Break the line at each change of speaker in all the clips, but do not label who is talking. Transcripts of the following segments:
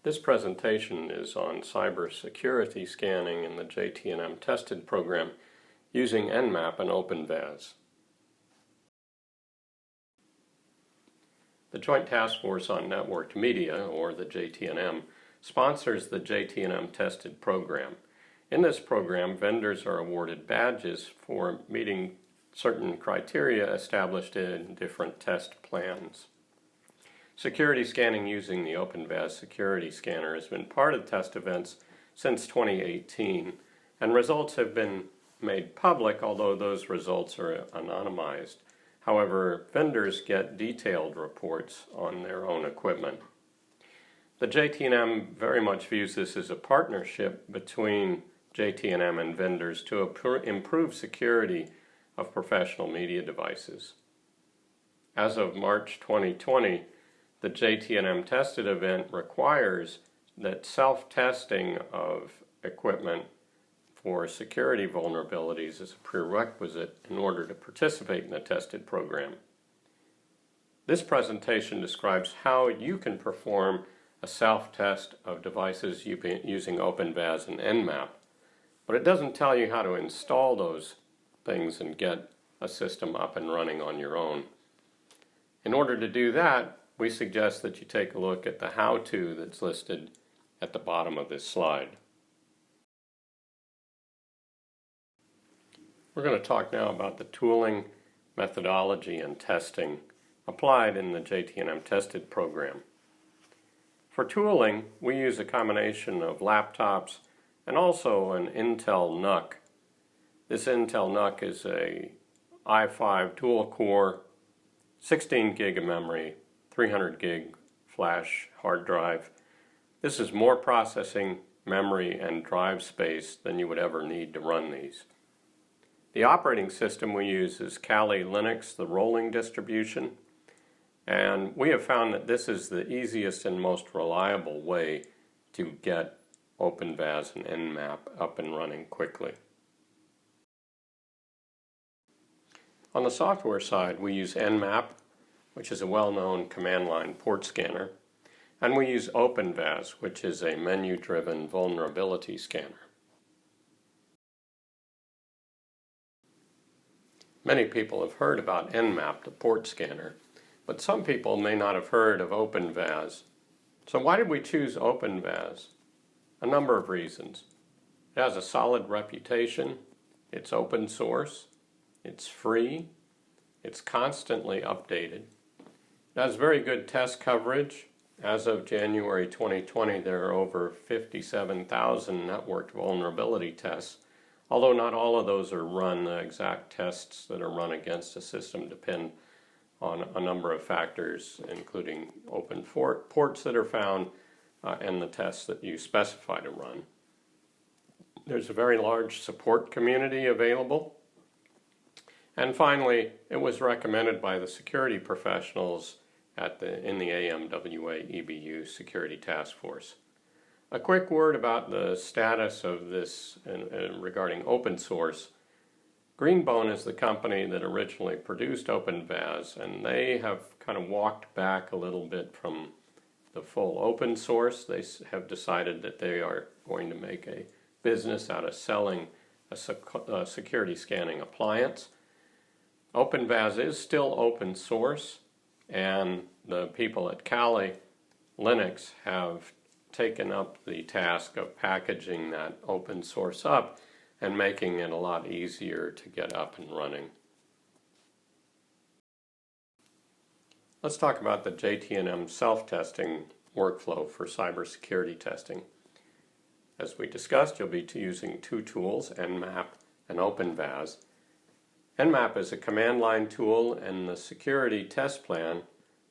This presentation is on cybersecurity scanning in the JT-NM tested program using NMAP and OpenVAS. The Joint Task Force on Networked Media, or the JT-NM, sponsors the JT-NM tested program. In this program, vendors are awarded badges for meeting certain criteria established in different test plans. Security scanning using the OpenVAS security scanner has been part of test events since 2018, and results have been made public, although those results are anonymized. However, vendors get detailed reports on their own equipment. The JT-NM very much views this as a partnership between JT-NM and vendors to improve security of professional media devices. As of March 2020, the JT-NM tested event requires that self-testing of equipment for security vulnerabilities is a prerequisite in order to participate in the tested program. This presentation describes how you can perform a self-test of devices using OpenVAS and NMAP, but it doesn't tell you how to install those things and get a system up and running on your own. In order to do that, we suggest that you take a look at the how-to that's listed at the bottom of this slide. We're going to talk now about the tooling, methodology, and testing applied in the JT-NM tested program. For tooling, we use a combination of laptops and also an Intel NUC. This Intel NUC is a i5 dual-core, 16 gig of memory, 300 gig flash hard drive. This is more processing, memory, and drive space than you would ever need to run these. The operating system we use is Kali Linux, the rolling distribution, and we have found that this is the easiest and most reliable way to get OpenVAS and NMAP up and running quickly. On the software side, we use NMAP, which is a well-known command line port scanner, and we use OpenVAS, which is a menu-driven vulnerability scanner. Many people have heard about NMAP, the port scanner, but some people may not have heard of OpenVAS. So why did we choose OpenVAS? A number of reasons. It has a solid reputation, it's open source, it's free, it's constantly updated. It has very good test coverage. As of January 2020, there are over 57,000 networked vulnerability tests, although not all of those are run. The exact tests that are run against a system depend on a number of factors, including open ports that are found and the tests that you specify to run. There's a very large support community available. And finally, it was recommended by the security professionals in the AMWA EBU Security Task Force. A quick word about the status of this regarding open source. Greenbone is the company that originally produced OpenVAS, and they have kind of walked back a little bit from the full open source. They have decided that they are going to make a business out of selling a security scanning appliance. OpenVAS is still open source, and the people at Kali Linux have taken up the task of packaging that open source up and making it a lot easier to get up and running. Let's talk about the JT-NM self-testing workflow for cybersecurity testing. As we discussed, you'll be using two tools, NMAP and OpenVAS. NMAP is a command line tool, and the security test plan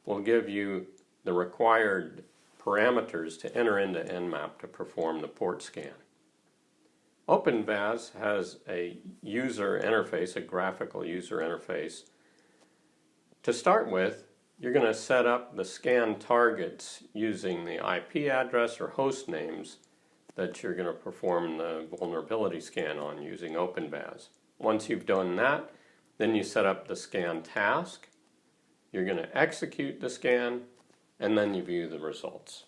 will give you the required parameters to enter into NMAP to perform the port scan. OpenVAS has a user interface, a graphical user interface. To start with, you're going to set up the scan targets using the IP address or host names that you're going to perform the vulnerability scan on using OpenVAS. Once you've done that, then you set up the scan task. You're going to execute the scan, and then you view the results.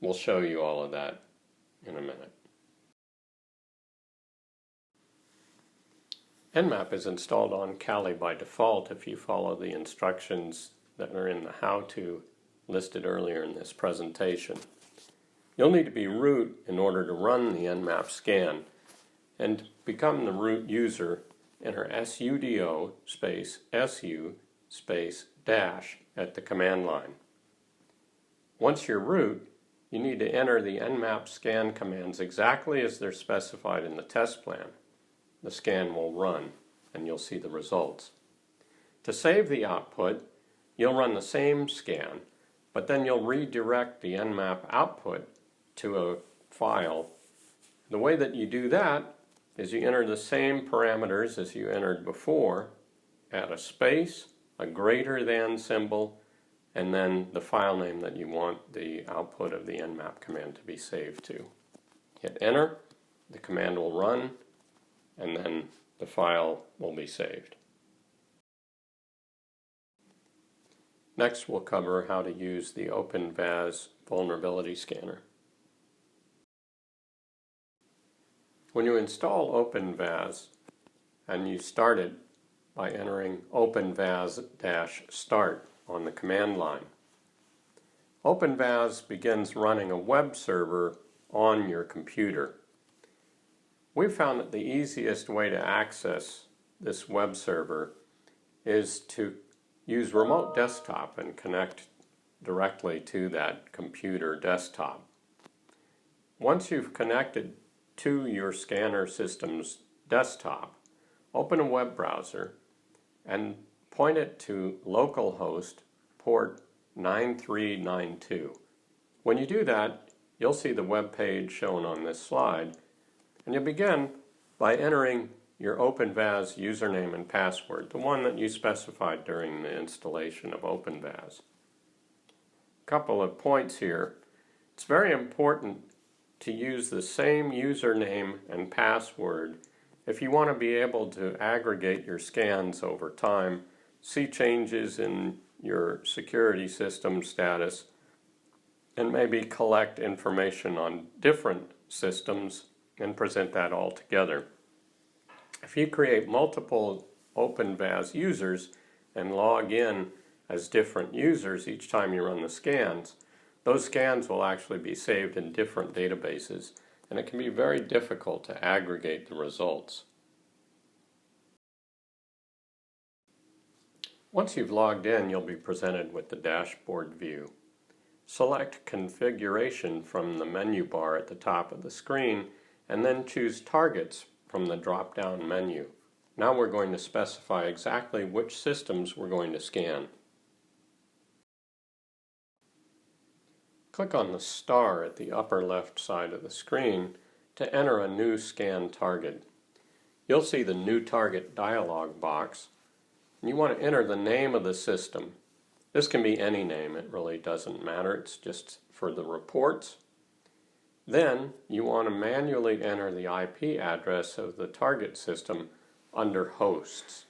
We'll show you all of that in a minute. NMAP is installed on Kali by default if you follow the instructions that are in the how-to listed earlier in this presentation. You'll need to be root in order to run the NMAP scan, and to become the root user, enter sudo space su space dash at the command line. Once you're root, you need to enter the NMAP scan commands exactly as they're specified in the test plan. The scan will run, and you'll see the results. To save the output, you'll run the same scan, but then you'll redirect the NMAP output to a file. The way that you do that is you enter the same parameters as you entered before, add a space, a greater than symbol, and then the file name that you want the output of the NMAP command to be saved to. Hit enter, the command will run, and then the file will be saved. Next, we'll cover how to use the OpenVAS vulnerability scanner. When you install OpenVAS, and you start it by entering OpenVAS-start on the command line, OpenVAS begins running a web server on your computer. We found that the easiest way to access this web server is to use remote desktop and connect directly to that computer desktop. Once you've connected to your scanner system's desktop, open a web browser and point it to localhost port 9392. When you do that, you'll see the web page shown on this slide, and you'll begin by entering your OpenVAS username and password, the one that you specified during the installation of OpenVAS. A couple of points here. It's very important to use the same username and password if you want to be able to aggregate your scans over time, see changes in your security system status, and maybe collect information on different systems and present that all together. If you create multiple OpenVAS users and log in as different users each time you run the scans, those scans will actually be saved in different databases, and it can be very difficult to aggregate the results. Once you've logged in, you'll be presented with the dashboard view. Select Configuration from the menu bar at the top of the screen, and then choose Targets from the drop-down menu. Now we're going to specify exactly which systems we're going to scan. Click on the star at the upper left side of the screen to enter a new scan target. You'll see the New Target dialog box, and you want to enter the name of the system. This can be any name, it really doesn't matter, it's just for the reports. Then you want to manually enter the IP address of the target system under hosts.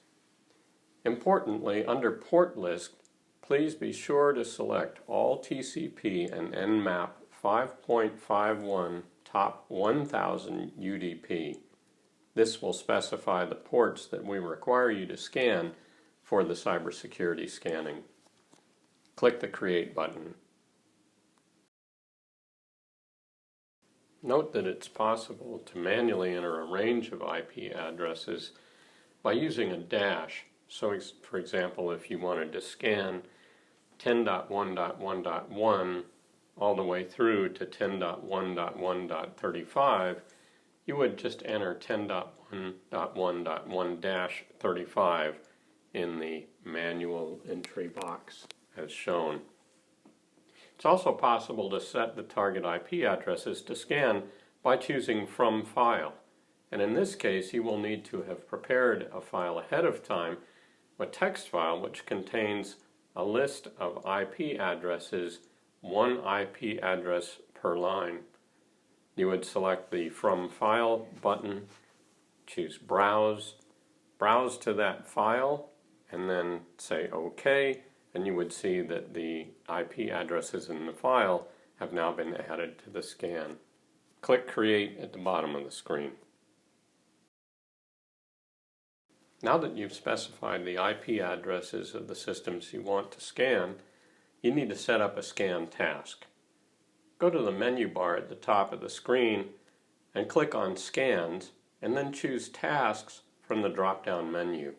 Importantly, under port list, please be sure to select all TCP and NMAP 5.51 top 1000 UDP. This will specify the ports that we require you to scan for the cybersecurity scanning. Click the Create button. Note that it's possible to manually enter a range of IP addresses by using a dash. So, for example, if you wanted to scan 10.1.1.1 all the way through to 10.1.1.35, you would just enter 10.1.1.1-35 in the manual entry box as shown. It's also possible to set the target IP addresses to scan by choosing From File. And in this case, you will need to have prepared a file ahead of time, a text file which contains a list of IP addresses, one IP address per line. You would select the From File button, choose Browse, browse to that file, and then say OK, and you would see that the IP addresses in the file have now been added to the scan. Click Create at the bottom of the screen. Now that you've specified the IP addresses of the systems you want to scan, you need to set up a scan task. Go to the menu bar at the top of the screen and click on Scans, and then choose Tasks from the drop-down menu.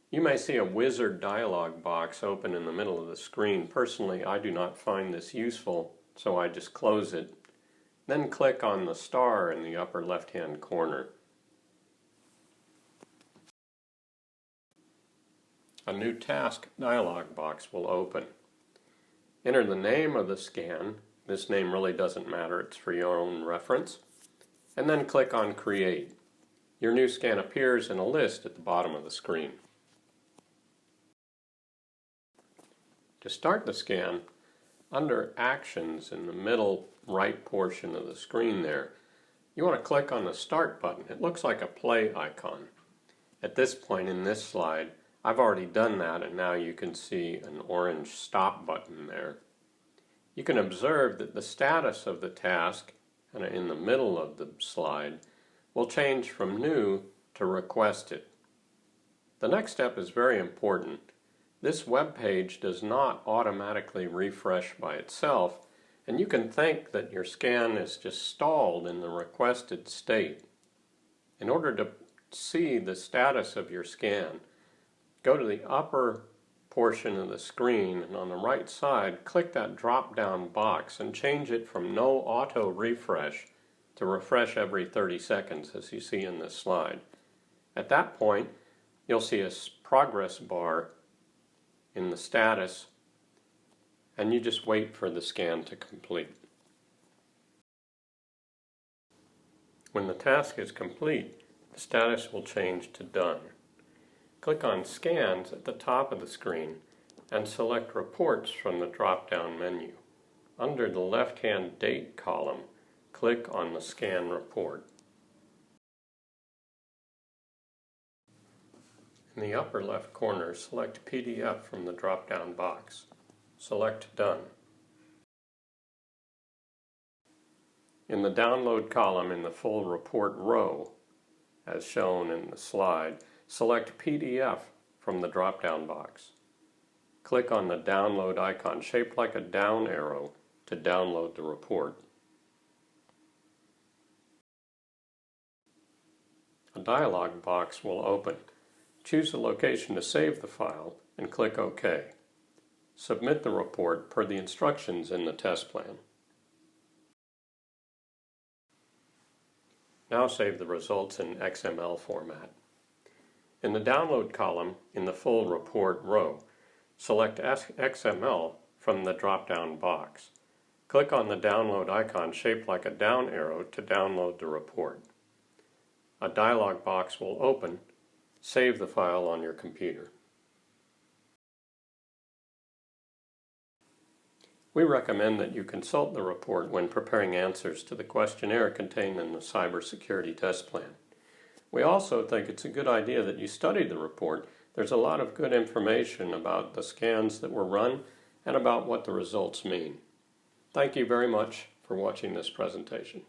You may see a wizard dialog box open in the middle of the screen. Personally, I do not find this useful, so I just close it. Then click on the star in the upper left-hand corner. A new task dialog box will open. Enter the name of the scan. This name really doesn't matter, it's for your own reference. And then click on Create. Your new scan appears in a list at the bottom of the screen. To start the scan, under Actions in the middle right portion of the screen there, you want to click on the Start button. It looks like a play icon. At this point in this slide, I've already done that, and now you can see an orange Stop button there. You can observe that the status of the task in the middle of the slide will change from New to Requested. The next step is very important. This web page does not automatically refresh by itself, and you can think that your scan is just stalled in the requested state. In order to see the status of your scan, go to the upper portion of the screen, and on the right side, click that drop-down box and change it from No Auto Refresh to Refresh every 30 seconds, as you see in this slide. At that point, you'll see a progress bar in the status, and you just wait for the scan to complete. When the task is complete, the status will change to Done. Click on Scans at the top of the screen and select Reports from the drop-down menu. Under the left-hand Date column, click on the Scan Report. In the upper left corner, select PDF from the drop-down box. Select Done. In the Download column in the Full Report row, as shown in the slide, select PDF from the drop-down box. Click on the download icon shaped like a down arrow to download the report. A dialog box will open. Choose the location to save the file and click OK. Submit the report per the instructions in the test plan. Now save the results in XML format. In the Download column in the Full Report row, select XML from the drop-down box. Click on the download icon shaped like a down arrow to download the report. A dialog box will open. Save the file on your computer. We recommend that you consult the report when preparing answers to the questionnaire contained in the cybersecurity test plan. We also think it's a good idea that you study the report. There's a lot of good information about the scans that were run and about what the results mean. Thank you very much for watching this presentation.